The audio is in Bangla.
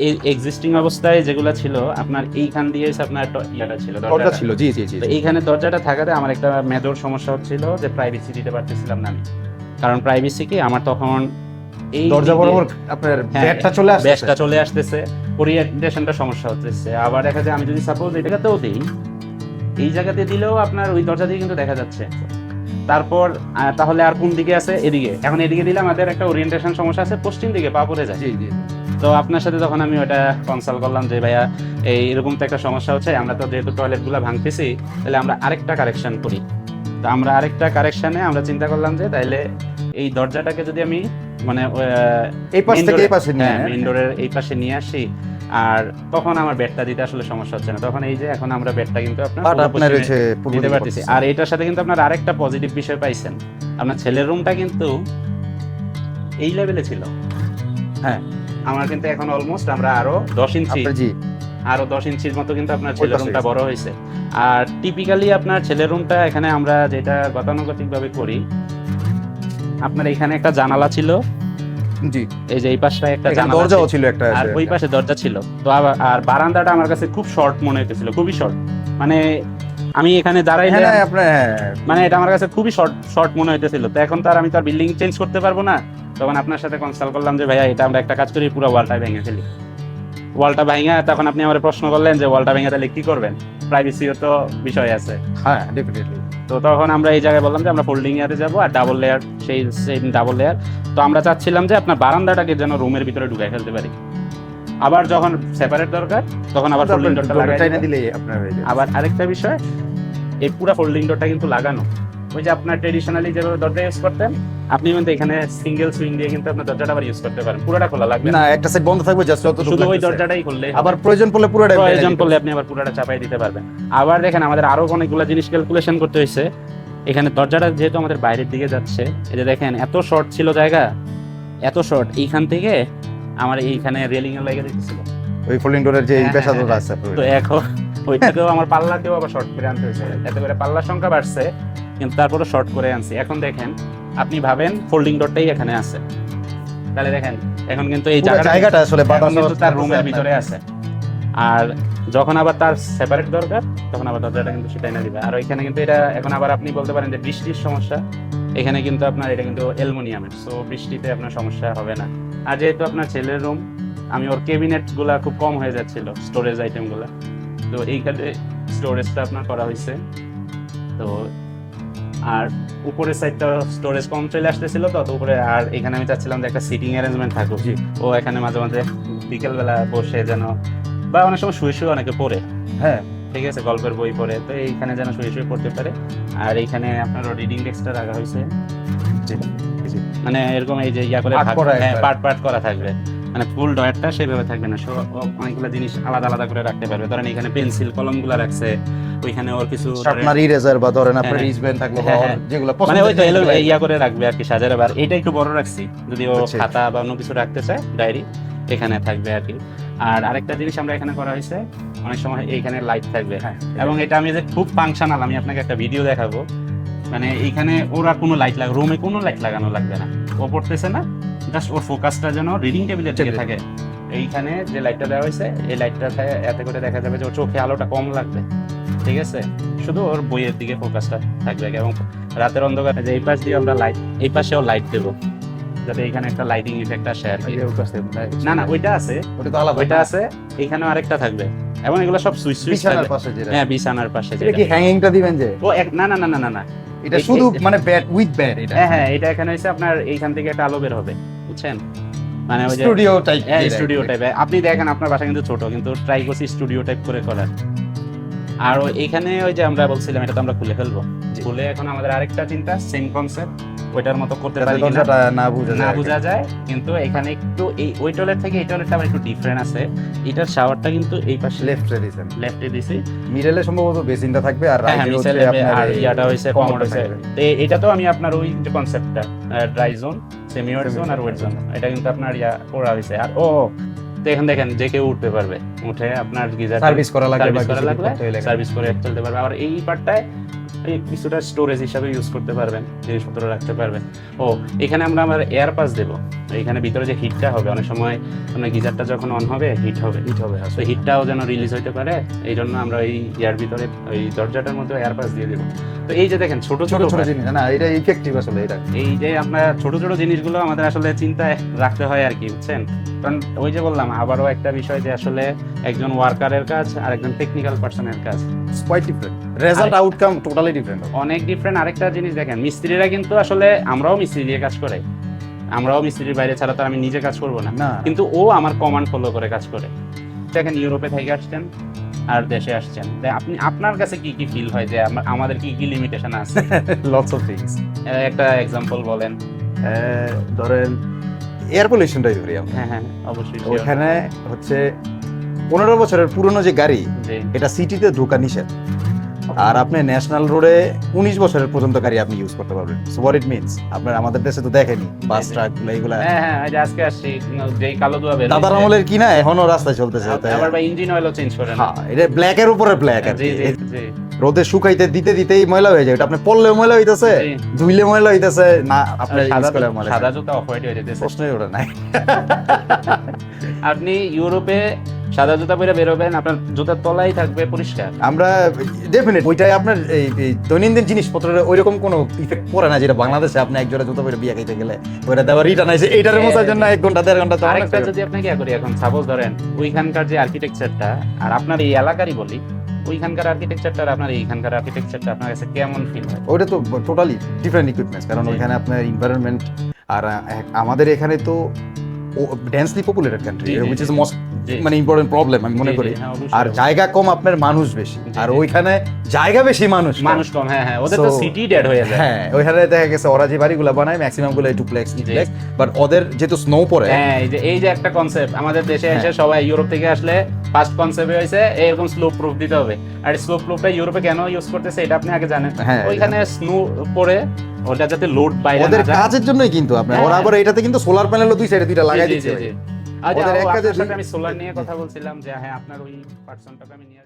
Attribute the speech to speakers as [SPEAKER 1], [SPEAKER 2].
[SPEAKER 1] এই এক্সিস্টিং অবস্থায় যেগুলো ছিল আপনার এইখান দিয়ে আপনার ইয়াটা ছিল,
[SPEAKER 2] দরজা ছিল, জি জি জি।
[SPEAKER 1] তো এইখানে দরজাটা থাকাতে আমার একটা মেজর সমস্যা হচ্ছিল যে প্রাইভেসি দিতে পারতেছিলাম না আমি। কারণ প্রাইভেসি কি আমার তখন এই
[SPEAKER 2] দরজা বরাবর আপনার ব্যাটটা চলে আসছে,
[SPEAKER 1] ব্যাসটা চলে আসতেছে, ওরিয়েন্টেশনটা সমস্যা হচ্ছে। আবার দেখা যায় আমি যদি সাপোজ এই জায়গাতেও দিই, এই জায়গাতে দিলেও আপনার ওই দরজা দিয়ে কিন্তু দেখা যাচ্ছে। তারপর তাহলে আর কোন দিকে আছে? এদিকে। এখন এদিকে দিলে আমাদের একটা ওরিয়েন্টেশন সমস্যা আছে, পশ্চিম দিকে পা পড়ে যায়।
[SPEAKER 2] জি জি।
[SPEAKER 1] তো আপনার সাথে তখন আমি ওটা কনসাল্ট করলাম যে ভাইয়া এরকম তো একটা সমস্যা হচ্ছে, আমরা তো যেহেতু টয়লেটগুলো ভাঙতেছি, তাহলে আমরা আরেকটা কারেকশন করি। তো আমরা আরেকটা কারেকশনে আমরা চিন্তা করলাম যে তাইলে এই দরজাটাকে যদি আমি মানে
[SPEAKER 2] এই পাশ থেকে এই পাশে নিয়ে
[SPEAKER 1] মেইন ডোরের এই পাশে নিয়ে আসি, আর তখন আমার বেডটা দিতে আসলে সমস্যা হচ্ছে না। তখন এই যে এখন আমরা বেডটা কিন্তু
[SPEAKER 2] আপনার রয়েছে
[SPEAKER 1] দিতে পারতেছি। আর এটার সাথে কিন্তু আপনার আরেকটা পজিটিভ বিষয় পাইছেন, আপনার ছেলের রুমটা কিন্তু এই লেভেলে ছিল।
[SPEAKER 2] হ্যাঁ,
[SPEAKER 1] আমার কিন্তু এখন অলমোস্ট আমরা আরো 10 ইঞ্চি,
[SPEAKER 2] জি
[SPEAKER 1] আরো 10 ইঞ্চির মতো কিন্তু আপনার ছেলের রুমটা বড় হয়েছে। আর টিপিক্যালি আপনার ছেলের রুমটা এখানে আমরা যেটা গতানুগতিক ভাবে করি, আপনার এখানে একটা জানালা ছিল,
[SPEAKER 2] জি,
[SPEAKER 1] এই যে এই পাশটা একটা জানালা,
[SPEAKER 2] দরজাও ছিল একটা,
[SPEAKER 1] আর ওই পাশে দরজা ছিল। তো আর বারান্দাটা আমার কাছে খুব শর্ট মনে হইতেছিল, খুবই শর্ট। মানে আমি এখানে দাঁড়াইলে মানে এটা আমার কাছে খুবই শর্ট মনে হইতেছিল। তো এখন আমি তো আর বিল্ডিং চেঞ্জ করতে পারবো না। তখন আপনার সাথে কনসাল্ট করলাম যে ভাইয়া এটা আমরা একটা কাজ করি, পুরো ওয়ালটা ভেঙে ফেলি। ওয়ালটা ভাঙা, তখন আপনি আমার প্রশ্ন করলেন যে ওয়ালটা ভেঙে তাহলে কি করবেন, প্রাইভেসিও তো বিষয় আছে।
[SPEAKER 2] হ্যাঁ ডেফিনেটলি।
[SPEAKER 1] তো তখন আমরা এই জায়গায় বললাম যে আমরা ফোল্ডিং এয়ারে যাবো, আর ডাবল লেয়ার, সেই সেম ডাবল লেয়ার। তো আমরা চাচ্ছিলাম যে আপনার বারান্দাটাকে যেন রুমের ভিতরে ঢুকাই ফেলতে পারি। আবার যখন সেপারেট দরকার তখন আবার ফোল্ডিং ডোরটা লাগাই দিলে
[SPEAKER 2] আপনার হয়ে যাবে।
[SPEAKER 1] আবার আরেকটা বিষয়, এই পুরো ফোল্ডিং ডোরটা কিন্তু লাগানো। ওই যে আপনার ট্রেডিশনালি যেভাবে দরজা ইউজ করতেন, আপনি কিন্তু এখানে সিঙ্গেল সুইং দিয়ে কিন্তু আপনার দরজাটা আবার ইউজ করতে পারেন, পুরোটা খোলা লাগবে
[SPEAKER 2] না, একটা সাইড বন্ধ থাকবে, জাস্ট
[SPEAKER 1] শুধু ওই দরজাটাই খুললে,
[SPEAKER 2] আবার প্রয়োজন পড়লে পুরোটা,
[SPEAKER 1] প্রয়োজন পড়লে আপনি আবার পুরোটা চাপাই দিতে পারবেন। আবার দেখেন আমাদের আরো অনেকগুলো জিনিস ক্যালকুলেশন করতে হয়েছে। এখানে দরজাটা যেহেতু আমাদের বাইরের দিকে যাচ্ছে, এই যে দেখেন এত শর্ট ছিল জায়গা, এত শর্ট, এইখান থেকে আমার এইখানে রেলিং এর লেগে দিতেছিল
[SPEAKER 2] ওই ফোল্ডিং ডোরের যে পেশাদারটা আছে।
[SPEAKER 1] তো এখন ওইটাকেও আমার পাল্লাকেও আবার শর্ট করে আনতে হয়েছে, এতে করে পাল্লার সংখ্যা বাড়ছে, কিন্তু তারপরে শর্ট করে আনছি। এখন দেখেন, আপনি ভাবেন ফোল্ডিং ডোরটাই এখানে আছে, তাহলে দেখেন এখন কিন্তু এই
[SPEAKER 2] জায়গাটা আসলে
[SPEAKER 1] তার রুমের ভিতরে আছে। আর যখন আবার তার সেপারেট দরকার, তখন আবার দরজাটা কিন্তু সেটাই না দিবে। আর ওইখানে কিন্তু এটা এখন আবার আপনি বলতে পারেন যে বৃষ্টির সমস্যা, এখানে কিন্তু আপনার এটা কিন্তু অ্যালুমিনিয়ামের, সো বৃষ্টিতে আপনার সমস্যা হবে না। আর যেহেতু আপনার ছেলের রুম, আমি ওর ক্যাবিনেট গুলা খুব কম হয়ে যাচ্ছিল, স্টোরেজ আইটেম গুলা, তো এইখানে স্টোরেজটা আপনার করা হয়েছে। তো আর উপরের সাইডটা স্টোরেজ কম চলে আসতেছিল, তো উপরে। আর এখানে আমি চাচ্ছিলাম যে একটা সিটিং অ্যারেঞ্জমেন্ট থাকুক, ও এখানে মাঝে মাঝে বিকেলবেলা বসে যেন, বা অনেক সময় শুয়ে শুয়ে অনেকে পড়ে,
[SPEAKER 2] হ্যাঁ
[SPEAKER 1] ঠিক আছে, গল্পের বই পড়ে, তো এইখানে যেন শুয়ে শুয়ে পড়তে পারে। আর এইখানে আপনার রিডিং ডেস্কটা রাখা হয়েছে, মানে এরকম এই যে ইয়া করে পার্ট পার্ট করা থাকবে, মানে ফুল ডয়ারটা সেভাবে থাকবে না, অনেকগুলো জিনিস আলাদা আলাদা করে রাখতে পারবে। ধরেন এখানে পেন্সিল কলমগুলো রাখছে, ওইখানে ওর কিছু
[SPEAKER 2] শার্পনার, ইরেজার বা ধরেন আপনার রিজবেন থাকলো, যেগুলো
[SPEAKER 1] মানে ওই তো ইয়া করে রাখবে আর কি, সাজারে। বার এইটা একটু বড় রাখছি, যদি ও খাতা বা অন্য কিছু রাখতে চায়, ডায়েরি এখানে থাকবে আর কি। আর আরেকটা জিনিস আমরা এখানে করা হয়েছে, অনেক সময় এইখানে লাইট থাকবে, এবং এটা আমি যে খুব ফাংশনাল, আমি আপনাকে একটা ভিডিও দেখাবো। মানে এইখানে ওরা কোনো লাইট রুমে কোনো লাইট লাগানো লাগবে না, ও পড়তেছে না, জাস্ট ওর ফোকাসটা যেন রিডিং টেবিলের দিকে থাকে। এইখানে যে লাইটটা দেওয়া হয়েছে, এই লাইটটা এতে করে দেখা যাবে যে ওর চোখে আলোটা কম লাগবে, ঠিক আছে, শুধু ওর বইয়ের দিকে ফোকাসটা থাকবে। এবং রাতের অন্ধকারে যে এই পাশ দিয়ে আমরা লাইট, এই পাশেও লাইট দেবো, যাতে এখানে একটা লাইটিং ইফেক্ট আসে আর কি। না না, ওইটা আছে, ওইটা আছে, এখানেও আরেকটা থাকবে। এবং এগুলো সব সুইচ
[SPEAKER 2] বিছানার পাশে,
[SPEAKER 1] হ্যাঁ বিছানার পাশে।
[SPEAKER 2] এটা কি হ্যাঙ্গিংটা দিবেন যে?
[SPEAKER 1] ও না না না না না না,
[SPEAKER 2] এটা শুধু মানে বেড উইথ বেড। এটা
[SPEAKER 1] হ্যাঁ, এটা এখানে হইছে আপনার এইখান থেকে একটা আলো বের হবে, বুঝছেন, মানে ওই যে
[SPEAKER 2] স্টুডিও টাইপ।
[SPEAKER 1] হ্যাঁ স্টুডিও টাইপ। আপনি দেখেন আপনার বাসা কিন্তু ছোট, কিন্তু ট্রাই করছি স্টুডিও টাইপ করে করার। আর এইখানে ওই যে আমরা বলছিলাম, এটা তো আমরা খুলে ফেলবো, খুলে এখন আমাদের আরেকটা চিন্তা, সেম কনসেপ্ট, ওইটার মতো করতে পারি কিনা না বোঝা যায়। কিন্তু এখানে একটু ওই টয়লেট থেকে এই টয়লেটটা আবার একটু ডিফারেন্ট আছে। এটার শাওয়ারটা কিন্তু এই পাশে লেফটে দিছি,
[SPEAKER 2] মিডলে সম্ভবত বেসিনটা থাকবে, আর রাইটে হচ্ছে
[SPEAKER 1] আর ইয়াটা হইছে কমোড হইছে। এটা তো আমি আপনার ওই যে কনসেপ্টটা, dry zone, semi wet zone আর ওয়েট জোন, এটা কিন্তু আপনার ইয়া করা হইছে। আর তো এখানে দেখেন যে কেউ উঠতে পারবে, উঠে আপনার গিজার
[SPEAKER 2] সার্ভিস করা লাগবে,
[SPEAKER 1] সার্ভিস করে চলতে পারবে। আবার এই পার্টটায় এই কিছুটা স্টোরেজ হিসাবে ইউজ করতে পারবেন, জিনিসপত্র রাখতে পারবেন। ও এখানে আমরা আমার এয়ার পাস দেবো, এখানে ভিতরে যে হিটটা হবে, অনেক সময় আপনার গিজারটা যখন অন হবে হিট হবে, তো হিটটাও যেন রিলিজ হইতে পারে, এই জন্য আমরা এই ইয়ার ভিতরে ওই দরজাটার মধ্যে এয়ার পাস দিয়ে দেবো। তো এই যে দেখেন ছোট
[SPEAKER 2] ছোট
[SPEAKER 1] ছোট
[SPEAKER 2] ছোট জিনিস না, এটা ইফেক্টিভ আসলে এটা।
[SPEAKER 1] এই যে আমরা ছোট ছোট জিনিসগুলো আমাদের আসলে চিন্তায় রাখতে হয় আর কি, বুঝছেন? কারণ ওই যে বললাম আবারও একটা বিষয় যে আসলে একজন ওয়ার্কারের কাজ আর একজন টেকনিক্যাল পার্সনের কাজ
[SPEAKER 2] quite different, result outcome totally different,
[SPEAKER 1] অনেক ডিফারেন্ট। আরেকটা জিনিস দেখেন, মিস্ত্রিরা কিন্তু আসলে আমরাও মিস্ত্রি দিয়ে কাজ করে, আমরাও মিস্ত্রির বাইরে ছাড়া তো আমি নিজে কাজ করবো না,
[SPEAKER 2] না
[SPEAKER 1] কিন্তু ও আমার কমান্ড ফলো করে কাজ করে। দেখেন ইউরোপে থেকে আসছেন আর দেশে আসছেন, আপনি আপনার কাছে কি কি ফিল হয় যে আমাদের কি কি লিমিটেশন আছে?
[SPEAKER 2] Lots of things.
[SPEAKER 1] একটা এক্সাম্পল বলেন।
[SPEAKER 2] ধরেন এয়ার পলিউশনটাই ধরি আমরা,
[SPEAKER 1] হ্যাঁ হ্যাঁ অবশ্যই sure।
[SPEAKER 2] ওখানে হচ্ছে 15 বছরের পুরনো যে গাড়ি,
[SPEAKER 1] জি।
[SPEAKER 2] এটা সিটিতে ঢোকা নিষেধ, আর আপনি ন্যাশনাল রোডে 19 বছরের পর্যন্ত গাড়ি আপনি ইউজ করতে পারবেন। সো হোয়াট ইট মিন্স, আপনার আমাদের দেশে তো দেখেনি বাস ট্রাক এইগুলা,
[SPEAKER 1] হ্যাঁ হ্যাঁ এই যে আজকে আসছি যেই কালো ধোঁয়া বের
[SPEAKER 2] দাদার আমলের কিনা এখনো রাস্তায় চলতেছে।
[SPEAKER 1] আবার ভাই ইঞ্জিন অয়েলও চেঞ্জ করে না।
[SPEAKER 2] হ্যাঁ, এটা ব্ল্যাকের উপরে ব্ল্যাক আর
[SPEAKER 1] জি
[SPEAKER 2] কি।
[SPEAKER 1] জি জি
[SPEAKER 2] রোদে শুকাইতে দিতে দিতেই ময়লা হয়ে যায়, এটা আপনি পড়লেও ময়লা হইতেছে,
[SPEAKER 1] জি।
[SPEAKER 2] ধুইলে ময়লা হইতেছে না, আপনার
[SPEAKER 1] সাদা
[SPEAKER 2] ইউজ করে ময়লা
[SPEAKER 1] সাদা জুতা অফ হোয়াইট হয়ে যেতেছে।
[SPEAKER 2] প্রশ্নই ওটা নাই।
[SPEAKER 1] আপনি ইউরোপে সাদা জুতা পরে বেরোবেন, আপনার জুতার তলাই থাকবে পরিষ্কার।
[SPEAKER 2] আমরা ডেফিনেট ওইটাই আপনার এই দৈনন্দিন জিনিসপত্রের ওইরকম কোনো ইফেক্ট পড়ে না, যেটা বাংলাদেশে আপনি এক জোড়া জুতা পরে বিয়ে খাইতে গেলে ওইটা দেওয়া রিটার্ন আইছে, এইটার মোছার জন্য 1 ঘন্টা 1.5 ঘন্টা তো অনেক
[SPEAKER 1] আরেকটা যদি আপনাকে ইয়া করি, এখন সাপোজ ধরেন ওইখানকার যে আর্কিটেকচারটা আর আপনার এই এলাকারই বলি, ওইখানকার আর্কিটেকচারটা আর আপনার এইখানকার আর্কিটেকচারটা আপনার কাছে কেমন ফিল হয়?
[SPEAKER 2] ওইটা তো টোটালি ডিফারেন্ট ইকুইপমেন্টস, কারণ
[SPEAKER 1] জি।
[SPEAKER 2] ওইখানে আপনার এনভায়রনমেন্ট আর আমাদের এখানে তো ডেন্সলি পপুলেটেড কান্ট্রি,
[SPEAKER 1] জি, জি,
[SPEAKER 2] হুইচ ইজ
[SPEAKER 1] জি।
[SPEAKER 2] মোস্ট
[SPEAKER 1] জি।
[SPEAKER 2] মানে ইম্পর্টেন্ট প্রবলেম আমি মনে
[SPEAKER 1] জি, জি,
[SPEAKER 2] করি।
[SPEAKER 1] হ্যাঁ, অবশ্যই,
[SPEAKER 2] আর
[SPEAKER 1] অবশ্যই।
[SPEAKER 2] জায়গা কম, আপনার মানুষ বেশি,
[SPEAKER 1] জি,
[SPEAKER 2] আর
[SPEAKER 1] জি।
[SPEAKER 2] ওইখানে জায়গা বেশি মানুষ কম।
[SPEAKER 1] মানুষ কম, হ্যাঁ হ্যাঁ, ওদের তো
[SPEAKER 2] So,
[SPEAKER 1] সিটি ডেড হয়ে যায়।
[SPEAKER 2] হ্যাঁ, ওইখানে দেখা গেছে ওরা যে বাড়িগুলো বানায় ম্যাক্সিমাম গুলো ডুপ্লেক্স,
[SPEAKER 1] জি।
[SPEAKER 2] বাট ওদের যেহেতু স্নো পড়ে,
[SPEAKER 1] হ্যাঁ এই যে একটা কনসেপ্ট আমাদের দেশে এসে
[SPEAKER 2] হ্যাঁ।
[SPEAKER 1] সবাই ইউরোপ থেকে আসলে ফার্স্ট কনসেপ্ট হয়েছে এরকম স্লোপ প্রুফ দিতে হবে। আর স্লোপ প্রুফটা ইউরোপে কেন ইউজ করতেছে এটা আপনি আগে জানেন।
[SPEAKER 2] হ্যাঁ,
[SPEAKER 1] ওইখানে স্নো পড়ে ওটা যাতে লোড বাইরে
[SPEAKER 2] ওদের
[SPEAKER 1] না যায়।
[SPEAKER 2] কাজের জন্যই কিন্তু আপনার
[SPEAKER 1] হ্যাঁ।
[SPEAKER 2] ওরা আবার এটাতে কিন্তু সোলার প্যানেলও দুই সাইডে দুইটা লাগাই
[SPEAKER 1] জি, জি,
[SPEAKER 2] দিচ্ছে।
[SPEAKER 1] জি। আচ্ছা,
[SPEAKER 2] ওদের এক কাজে
[SPEAKER 1] আপনার সাথে
[SPEAKER 2] দুই-
[SPEAKER 1] আমি সোলার নিয়ে কথা বলছিলাম যে হ্যাঁ আপনার ওই পার্সনটাকে আমি নিয়ে